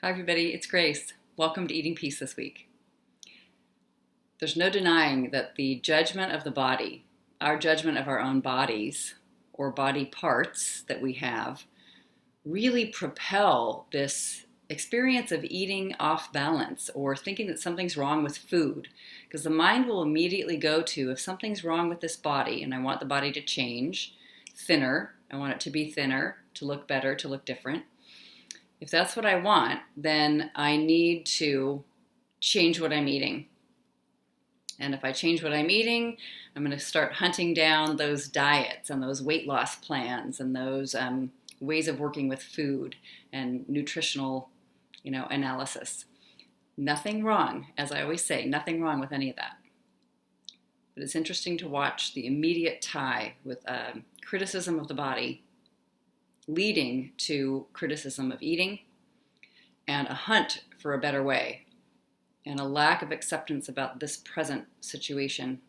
Hi everybody, it's Grace. Welcome to Eating Peace this week. There's no denying that the judgment of the body, our judgment of our own bodies or body parts that we have, really propel this experience of eating off balance or thinking that something's wrong with food. Because the mind will immediately go to, if something's wrong with this body and I want the body to change, thinner, I want it to be thinner, to look better, to look different. If that's what I want, then I need to change what I'm eating. And if I change what I'm eating, I'm going to start hunting down those diets and those weight loss plans and those ways of working with food and nutritional, analysis. Nothing wrong, as I always say, nothing wrong with any of that. But it's interesting to watch the immediate tie with criticism of the body leading to criticism of eating and a hunt for a better way and a lack of acceptance about this present situation,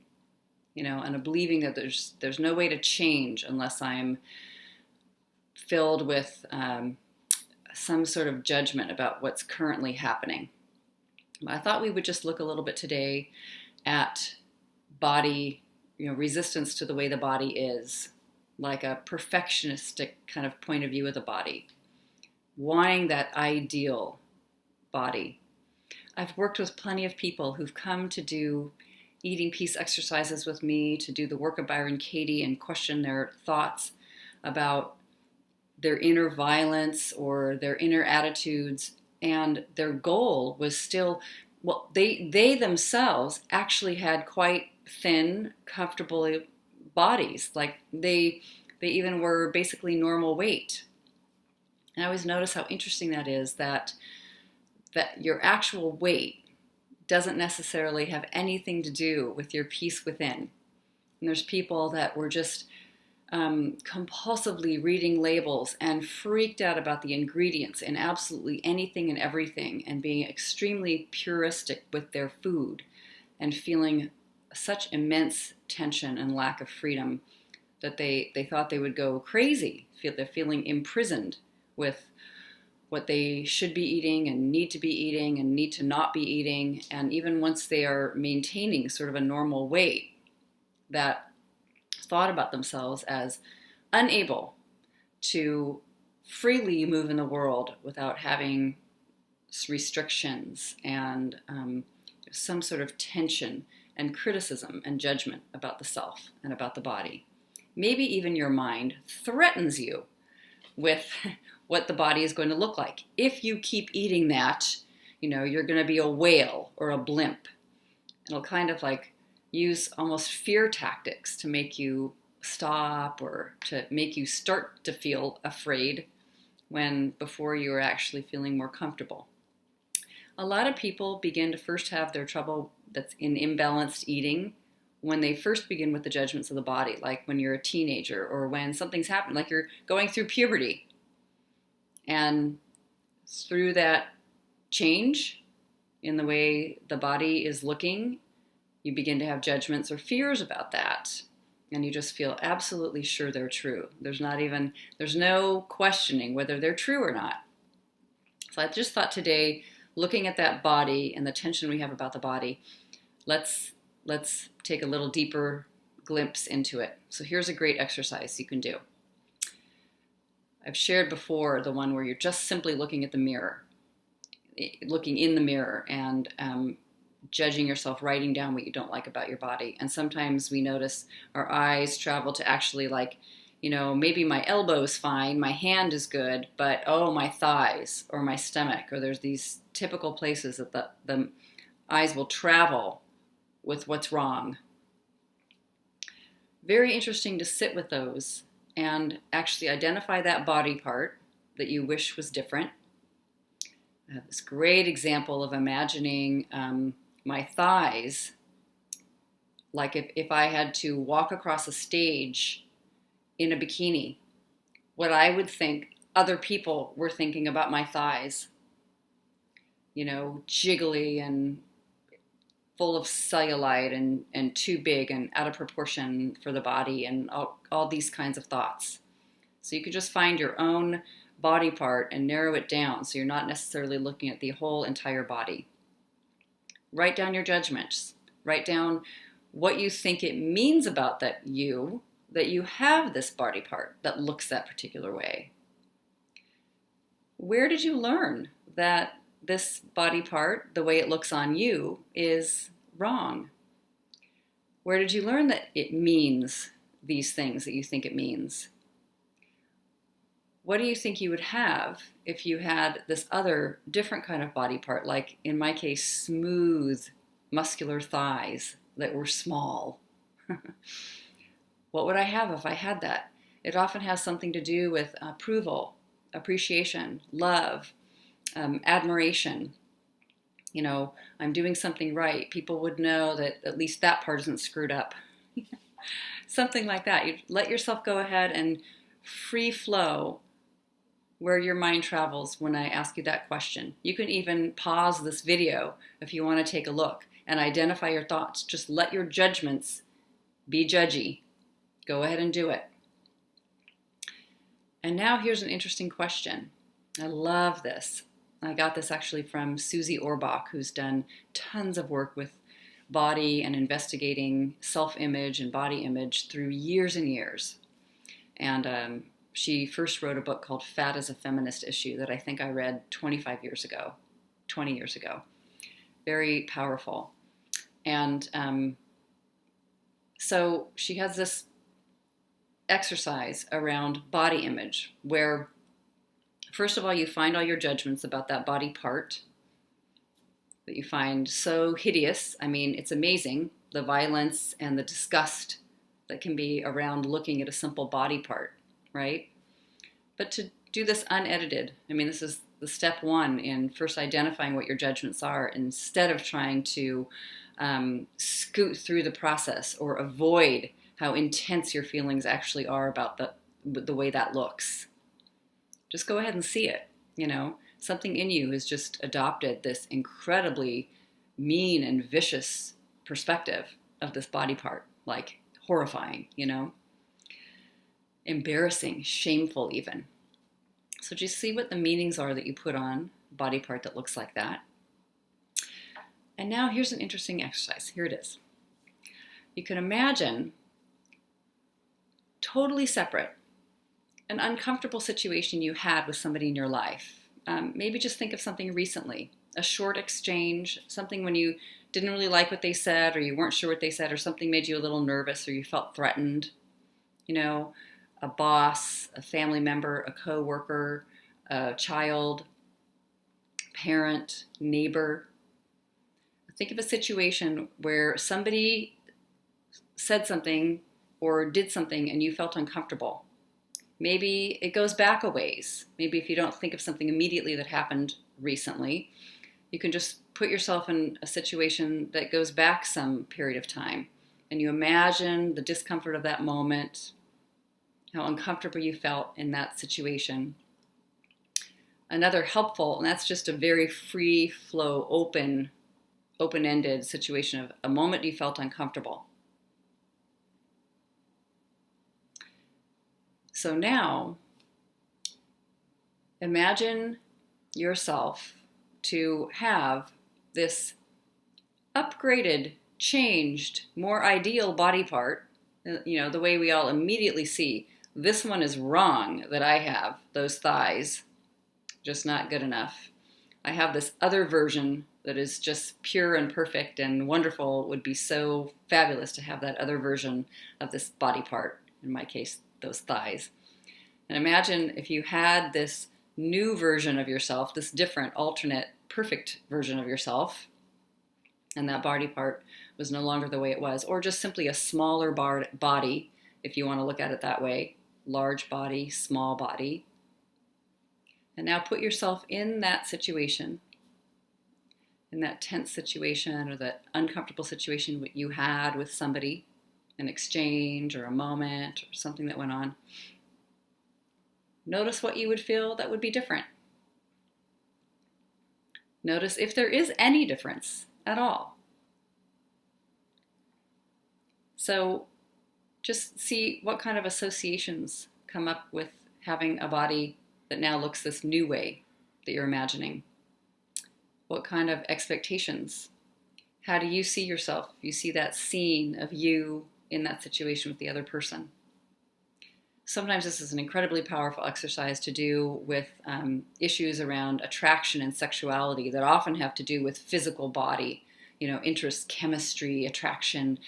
and a believing that there's no way to change unless I'm filled with some sort of judgment about what's currently happening. I thought we would just look a little bit today at body, resistance to the way the body is, like a perfectionistic kind of point of view of the body, wanting that ideal body. I've worked with plenty of people who've come to do eating peace exercises with me, to do the work of Byron Katie and question their thoughts about their inner violence or their inner attitudes. And their goal was still, they themselves actually had quite thin, comfortable bodies. Like they even were basically normal weight. And I always notice how interesting that is, that your actual weight doesn't necessarily have anything to do with your peace within. And there's people that were just compulsively reading labels and freaked out about the ingredients in absolutely anything and everything, and being extremely puristic with their food and feeling such immense tension and lack of freedom that they thought they would go crazy. They're feeling imprisoned with what they should be eating and need to be eating and need to not be eating. And even once they are maintaining sort of a normal weight, that thought about themselves as unable to freely move in the world without having restrictions and some sort of tension and criticism and judgment about the self and about the body. Maybe even your mind threatens you with what the body is going to look like. If you keep eating that, you're going to be a whale or a blimp. It'll kind of like use almost fear tactics to make you stop or to make you start to feel afraid when before you are actually feeling more comfortable. A lot of people begin to first have their trouble that's in imbalanced eating when they first begin with the judgments of the body, like when you're a teenager or when something's happened, like you're going through puberty. And through that change in the way the body is looking, you begin to have judgments or fears about that. And you just feel absolutely sure they're true. There's no questioning whether they're true or not. So I just thought today, looking at that body and the tension we have about the body, let's take a little deeper glimpse into it. So here's a great exercise you can do. I've shared before the one where you're just simply looking at the mirror, looking in the mirror and judging yourself, writing down what you don't like about your body. And sometimes we notice our eyes travel to actually maybe my elbow's fine, my hand is good, but my thighs or my stomach, or there's these typical places that the eyes will travel with what's wrong. Very interesting to sit with those and actually identify that body part that you wish was different. I have this great example of imagining my thighs, like if I had to walk across a stage in a bikini, what I would think other people were thinking about my thighs, jiggly and full of cellulite and too big and out of proportion for the body and all these kinds of thoughts. So you could just find your own body part and narrow it down so you're not necessarily looking at the whole entire body. Write down your judgments. Write down what you think it means about that you have this body part that looks that particular way. Where did you learn that this body part, the way it looks on you, is wrong? Where did you learn that it means these things that you think it means? What do you think you would have if you had this other different kind of body part, like in my case, smooth, muscular thighs that were small? What would I have if I had that? It often has something to do with approval, appreciation, love, admiration. You know, I'm doing something right. People would know that at least that part isn't screwed up. Something like that. You let yourself go ahead and free flow where your mind travels when I ask you that question. You can even pause this video if you want to take a look and identify your thoughts. Just let your judgments be judgy. Go ahead and do it. And now here's an interesting question. I love this. I got this actually from Suzy Orbach, who's done tons of work with body and investigating self-image and body image through years and years. And she first wrote a book called Fat is a Feminist Issue that I think I read 20 years ago. Very powerful. And so she has this exercise around body image where, first of all, you find all your judgments about that body part that you find so hideous. I mean, it's amazing, the violence and the disgust that can be around looking at a simple body part, right? But to do this unedited, I mean, this is the step one in first identifying what your judgments are instead of trying to scoot through the process or avoid how intense your feelings actually are about the way that looks. Just go ahead and see it. You know, something in you has just adopted this incredibly mean and vicious perspective of this body part, like horrifying, you know, embarrassing, shameful even. So just see what the meanings are that you put on a body part that looks like that. And now here's an interesting exercise. Here it is. You can imagine totally separate an uncomfortable situation you had with somebody in your life. Maybe just think of something recently, a short exchange, something when you didn't really like what they said or you weren't sure what they said or something made you a little nervous or you felt threatened. You know, a boss, a family member, a coworker, a child, parent, neighbor. Think of a situation where somebody said something or did something and you felt uncomfortable. Maybe it goes back a ways. Maybe if you don't think of something immediately that happened recently, you can just put yourself in a situation that goes back some period of time. And you imagine the discomfort of that moment, how uncomfortable you felt in that situation. Another helpful, and that's just a very free flow, open-ended situation of a moment you felt uncomfortable. So now, imagine yourself to have this upgraded, changed, more ideal body part, you know, the way we all immediately see, this one is wrong that I have, those thighs, just not good enough. I have this other version that is just pure and perfect and wonderful. It would be so fabulous to have that other version of this body part, in my case, those thighs. And imagine if you had this new version of yourself, this different, alternate, perfect version of yourself, and that body part was no longer the way it was, or just simply a smaller body, if you want to look at it that way, large body, small body. And now put yourself in that situation, in that tense situation or that uncomfortable situation you had with somebody, an exchange or a moment or something that went on. Notice what you would feel that would be different. Notice if there is any difference at all. So just see what kind of associations come up with having a body that now looks this new way that you're imagining? What kind of expectations? How do you see yourself? You see that scene of you in that situation with the other person. Sometimes this is an incredibly powerful exercise to do with issues around attraction and sexuality that often have to do with physical body, interest, chemistry, attraction,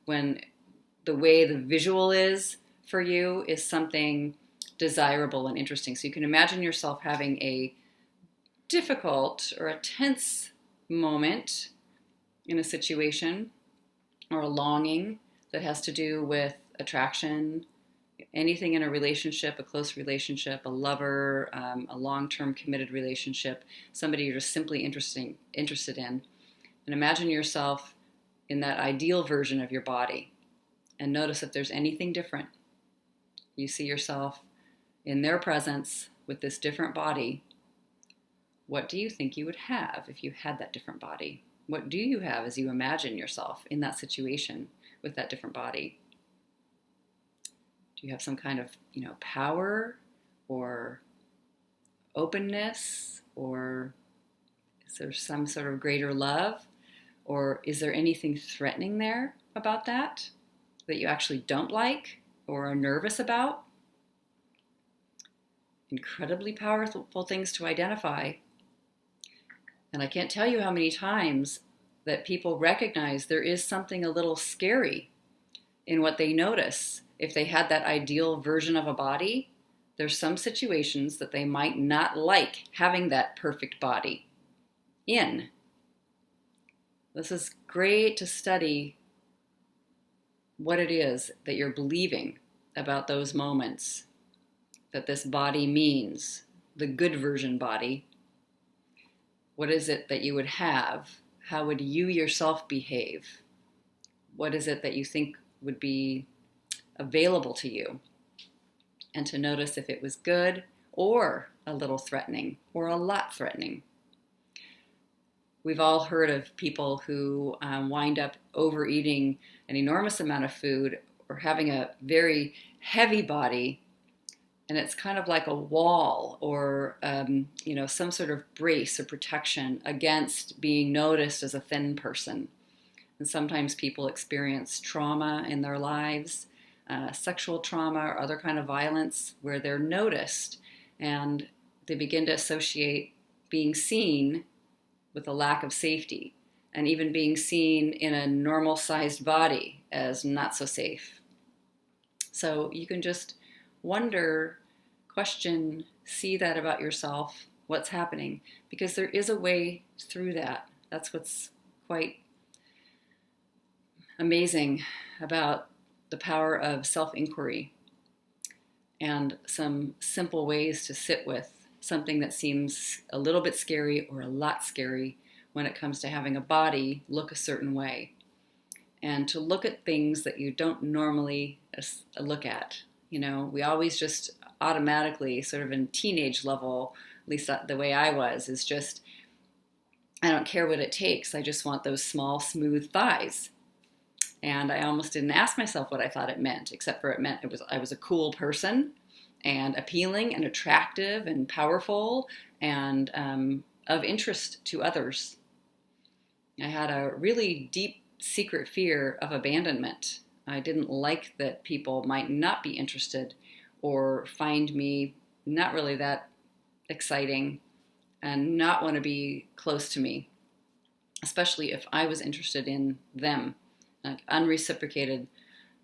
when the way the visual is for you is something desirable and interesting. So you can imagine yourself having a difficult or a tense moment in a situation, or a longing that has to do with attraction, anything in a relationship, a close relationship, a lover, a long-term committed relationship, somebody you're just simply interested in. And imagine yourself in that ideal version of your body, and notice if there's anything different. You see yourself in their presence with this different body. What do you think you would have if you had that different body? What do you have as you imagine yourself in that situation with that different body? Do you have some kind of, power or openness, or is there some sort of greater love, or is there anything threatening there about that you actually don't like or are nervous about? Incredibly powerful things to identify. And I can't tell you how many times that people recognize there is something a little scary in what they notice. If they had that ideal version of a body, there's some situations that they might not like having that perfect body in. This is great to study what it is that you're believing about those moments, that this body means, the good version body. What is it that you would have? How would you yourself behave? What is it that you think would be available to you? And to notice if it was good or a little threatening or a lot threatening. We've all heard of people who wind up overeating an enormous amount of food or having a very heavy body, and it's kind of like a wall or some sort of brace or protection against being noticed as a thin person. And sometimes people experience trauma in their lives, sexual trauma or other kind of violence, where they're noticed and they begin to associate being seen with a lack of safety, and even being seen in a normal-sized body as not so safe. So you can just wonder, question, see that about yourself, what's happening, because there is a way through that. That's what's quite amazing about the power of self-inquiry, and some simple ways to sit with something that seems a little bit scary or a lot scary when it comes to having a body look a certain way, and to look at things that you don't normally look at. We always just automatically, sort of in teenage level, at least the way I was, is just, I don't care what it takes. I just want those small, smooth thighs. And I almost didn't ask myself what I thought it meant, except for it meant I was a cool person, and appealing and attractive and powerful and of interest to others. I had a really deep secret fear of abandonment. I didn't like that people might not be interested or find me not really that exciting and not want to be close to me, especially if I was interested in them. Like unreciprocated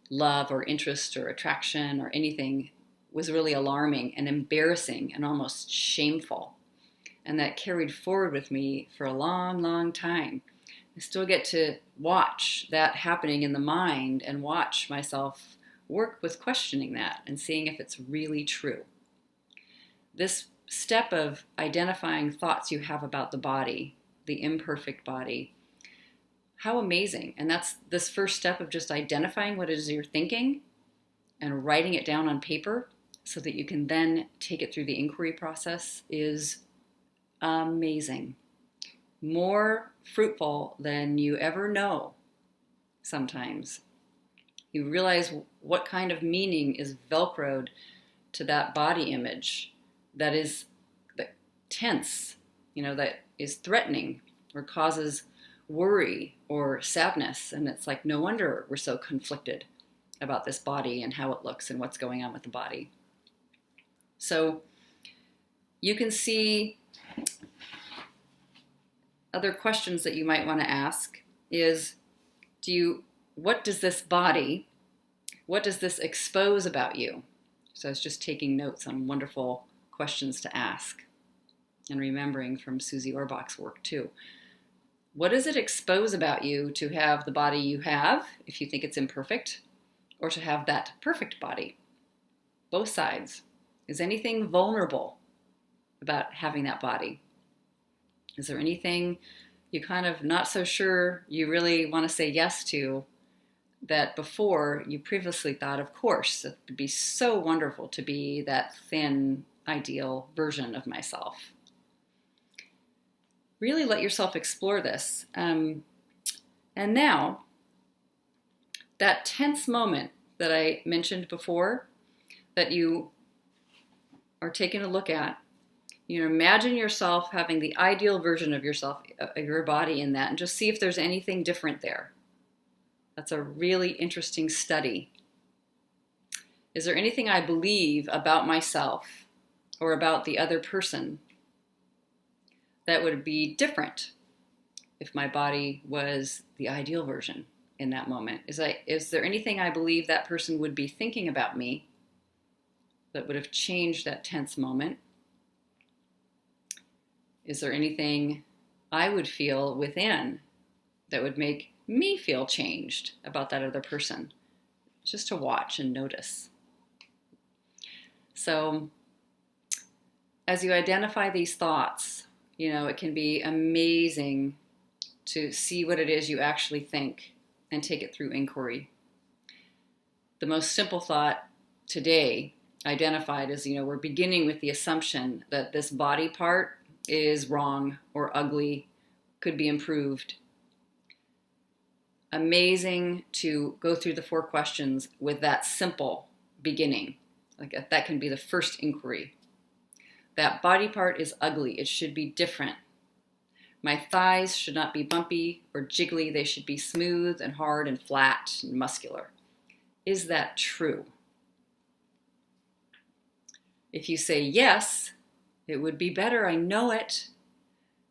love or interest or attraction or anything was really alarming and embarrassing and almost shameful. And that carried forward with me for a long, long time. I still get to watch that happening in the mind and watch myself work with questioning that and seeing if it's really true. This step of identifying thoughts you have about the body, the imperfect body, how amazing. And that's this first step of just identifying what it is you're thinking and writing it down on paper so that you can then take it through the inquiry process is amazing. More fruitful than you ever know sometimes. You realize what kind of meaning is Velcroed to that body image that is tense, that is threatening or causes worry or sadness. And it's like, no wonder we're so conflicted about this body and how it looks and what's going on with the body. So you can see other questions that you might want to ask is, what does this expose about you? So I was just taking notes on wonderful questions to ask and remembering from Suzy Orbach's work too. What does it expose about you to have the body you have, if you think it's imperfect, or to have that perfect body? Both sides. Is anything vulnerable about having that body? Is there anything you kind of not so sure you really want to say yes to that before you previously thought, of course, it would be so wonderful to be that thin, ideal version of myself? Really let yourself explore this. And now, that tense moment that I mentioned before, that you are taking a look at, imagine yourself having the ideal version of yourself, of your body in that, and just see if there's anything different there. That's a really interesting study. Is there anything I believe about myself or about the other person that would be different if my body was the ideal version in that moment? Is there anything I believe that person would be thinking about me that would have changed that tense moment? Is there anything I would feel within that would make me feel changed about that other person? Just to watch and notice. So as you identify these thoughts, it can be amazing to see what it is you actually think and take it through inquiry. The most simple thought today identified is, we're beginning with the assumption that this body part is wrong or ugly, could be improved. Amazing to go through the 4 questions with that simple beginning. Like that can be the first inquiry. That body part is ugly. It should be different. My thighs should not be bumpy or jiggly. They should be smooth and hard and flat and muscular. Is that true? If you say yes, it would be better. I know it.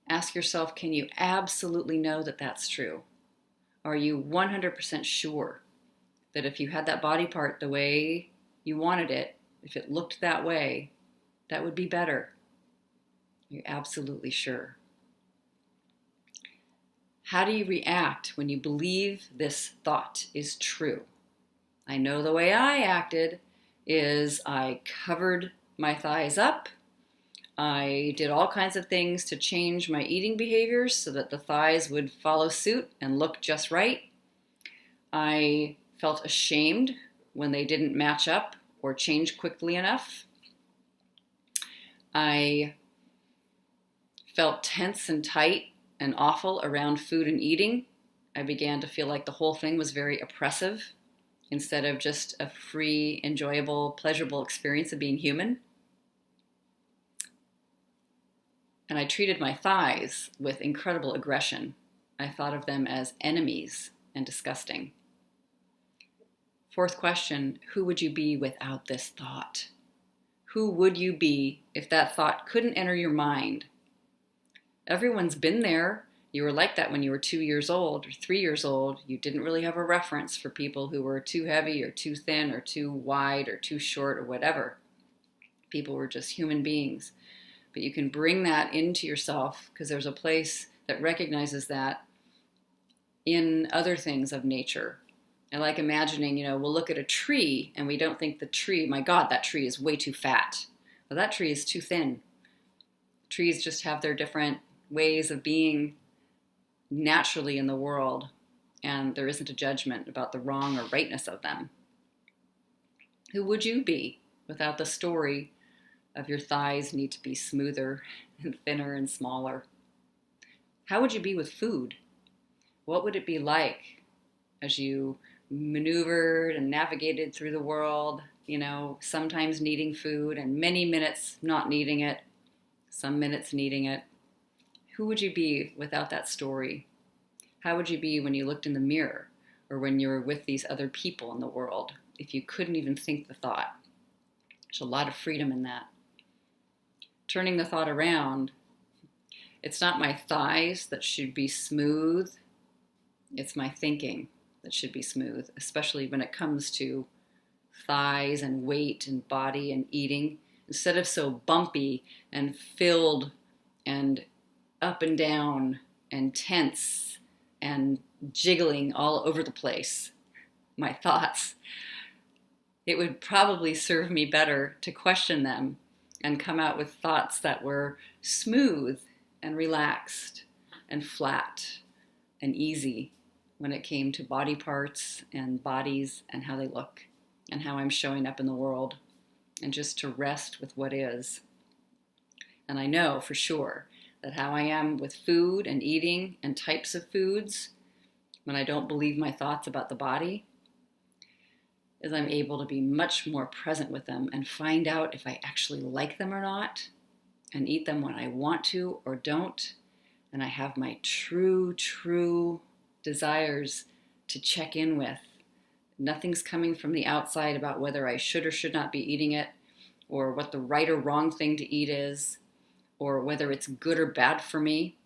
Ask yourself, can you absolutely know that that's true? Are you 100% sure that if you had that body part the way you wanted it, if it looked that way, that would be better? You're absolutely sure. How do you react when you believe this thought is true? I know the way I acted is I covered my thighs up. I did all kinds of things to change my eating behaviors so that the thighs would follow suit and look just right. I felt ashamed when they didn't match up or change quickly enough. I felt tense and tight and awful around food and eating. I began to feel like the whole thing was very oppressive instead of just a free, enjoyable, pleasurable experience of being human. And I treated my thighs with incredible aggression. I thought of them as enemies and disgusting. 4th question, who would you be without this thought? Who would you be if that thought couldn't enter your mind? Everyone's been there. You were like that when you were 2 years old or 3 years old. You didn't really have a reference for people who were too heavy or too thin or too wide or too short or whatever. People were just human beings. But you can bring that into yourself because there's a place that recognizes that in other things of nature. I like imagining, we'll look at a tree and we don't think the tree, my God, that tree is way too fat. Well, that tree is too thin. Trees just have their different ways of being naturally in the world, and there isn't a judgment about the wrong or rightness of them. Who would you be without the story of your thighs need to be smoother and thinner and smaller? How would you be with food? What would it be like as you maneuvered and navigated through the world sometimes needing food and many minutes not needing it, some minutes needing it. Who would you be without that story? How would you be when you looked in the mirror or when you were with these other people in the world if you couldn't even think the thought? There's a lot of freedom in that. Turning the thought around, it's not my thighs that should be smooth, it's my thinking that should be smooth, especially when it comes to thighs and weight and body and eating. Instead of so bumpy and filled and up and down and tense and jiggling all over the place, my thoughts, it would probably serve me better to question them and come out with thoughts that were smooth and relaxed and flat and easy when it came to body parts and bodies and how they look and how I'm showing up in the world, and just to rest with what is. And I know for sure that how I am with food and eating and types of foods, when I don't believe my thoughts about the body, is I'm able to be much more present with them and find out if I actually like them or not, and eat them when I want to or don't. And I have my true desires to check in with. Nothing's coming from the outside about whether I should or should not be eating it, or what the right or wrong thing to eat is, or whether it's good or bad for me.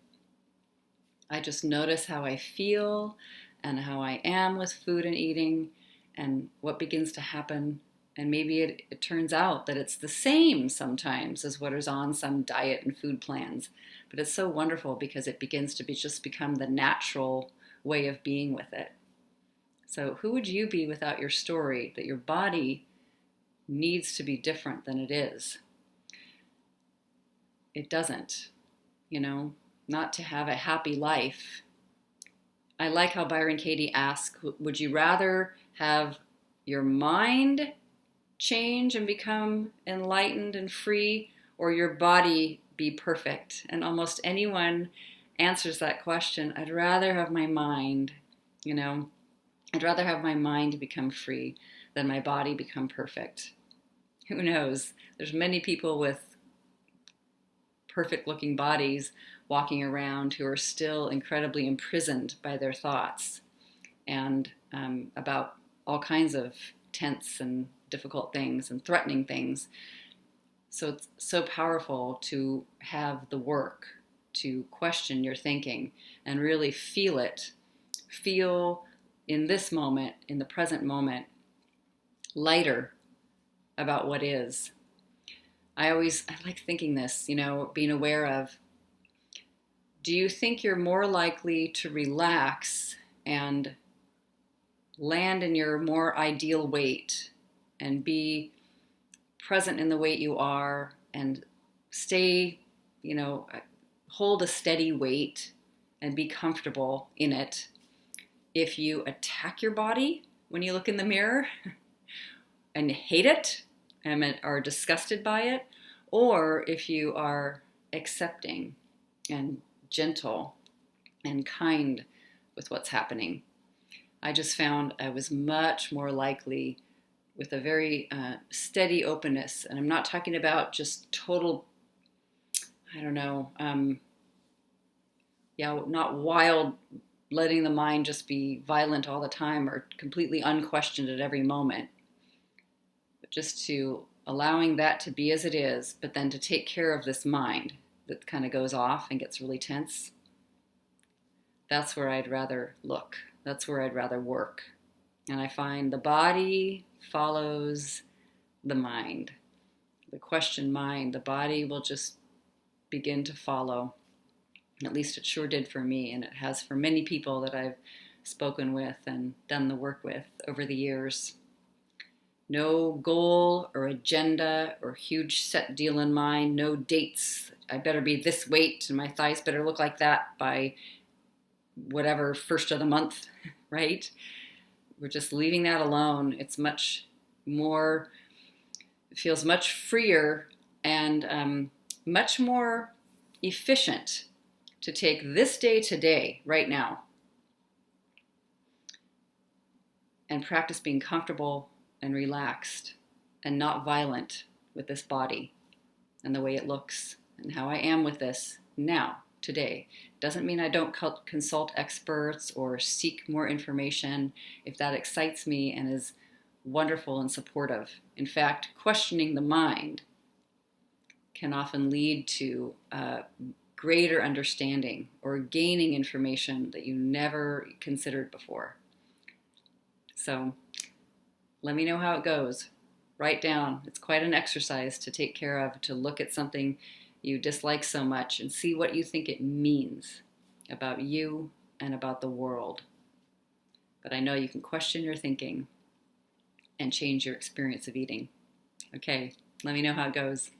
I just notice how I feel and how I am with food and eating and what begins to happen. And maybe it turns out that it's the same sometimes as what is on some diet and food plans. But it's so wonderful because it begins to just become the natural way of being with it. So who would you be without your story that your body needs to be different than it is? It doesn't, not to have a happy life. I like how Byron Katie asks, would you rather have your mind change and become enlightened and free, or your body be perfect? And almost anyone answers that question. I'd rather have my mind, I'd rather have my mind become free than my body become perfect. Who knows? There's many people with perfect looking bodies walking around who are still incredibly imprisoned by their thoughts and about all kinds of tense and difficult things and threatening things. So it's so powerful to have the work to question your thinking and really feel it. Feel in this moment, in the present moment, lighter about what is. I like thinking this, being aware of, do you think you're more likely to relax and land in your more ideal weight and be present in the weight you are and stay, hold a steady weight and be comfortable in it if you attack your body when you look in the mirror and hate it and are disgusted by it, or if you are accepting and gentle and kind with what's happening? I just found I was much more likely with a very steady openness. And I'm not talking about just total, not wild, letting the mind just be violent all the time or completely unquestioned at every moment. But just to allowing that to be as it is, but then to take care of this mind that kind of goes off and gets really tense. That's where I'd rather look. That's where I'd rather work. And I find the body follows the mind. The question mind, the body will just begin to follow. At least it sure did for me, and it has for many people that I've spoken with and done the work with over the years. No goal or agenda or huge set deal in mind, no dates. I better be this weight and my thighs better look like that by whatever first of the month, right? We're just leaving that alone. It's much more, it feels much freer and much more efficient to take this day today, right now, and practice being comfortable and relaxed and not violent with this body and the way it looks and how I am with this now, today. Doesn't mean I don't consult experts or seek more information if that excites me and is wonderful and supportive. In fact, questioning the mind can often lead to greater understanding or gaining information that you never considered before. So let me know how it goes. Write down. It's quite an exercise to take care of, to look at something you dislike so much and see what you think it means about you and about the world. But I know you can question your thinking and change your experience of eating. Okay, let me know how it goes.